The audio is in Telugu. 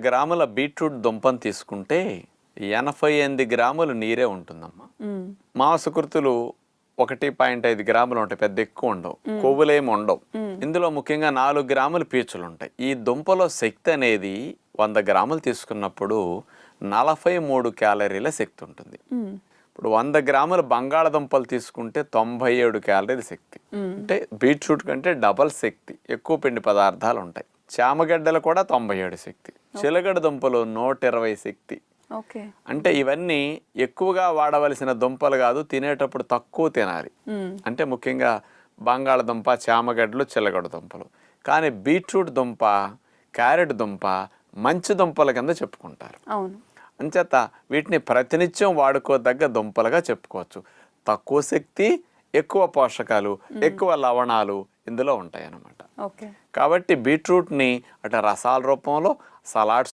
గ్రాముల బీట్రూట్ దుంపను తీసుకుంటే 88 గ్రాములు నీరే ఉంటుందమ్మా. మాంసకృతులు 1.5 గ్రాములు ఉంటాయి, పెద్ద ఎక్కువ ఉండవు, కొవ్వులేమి ఉండవు. ఇందులో ముఖ్యంగా 4 గ్రాములు పీచులు ఉంటాయి. ఈ దుంపలో శక్తి అనేది 100 గ్రాములు తీసుకున్నప్పుడు 43 క్యాలరీల శక్తి ఉంటుంది. ఇప్పుడు 100 గ్రాముల బంగాళదుంపలు తీసుకుంటే 97 క్యాలరీల శక్తి. అంటే బీట్రూట్ కంటే డబల్ శక్తి, ఎక్కువ పిండి పదార్థాలు ఉంటాయి. చామగడ్డలు కూడా 97 శక్తి, చిలగడ దుంపలు 120 శక్తి. అంటే ఇవన్నీ ఎక్కువగా వాడవలసిన దుంపలు కాదు, తినేటప్పుడు తక్కువ తినాలి. అంటే ముఖ్యంగా బంగాళదుంప, చామగడ్డలు, చిలగడ దుంపలు. కానీ బీట్రూట్ దుంప, క్యారెట్ దుంప మంచి దుంపల కింద చెప్పుకుంటారు. అంచేత వీటిని ప్రతినిత్యం వాడుకోదగ్గ దుంపలుగా చెప్పుకోవచ్చు. తక్కువ శక్తి, ఎక్కువ పోషకాలు, ఎక్కువ లవణాలు ఇందులో ఉంటాయి అన్నమాట. కాబట్టి బీట్రూట్ని అటు రసాల రూపంలో, సలాడ్స్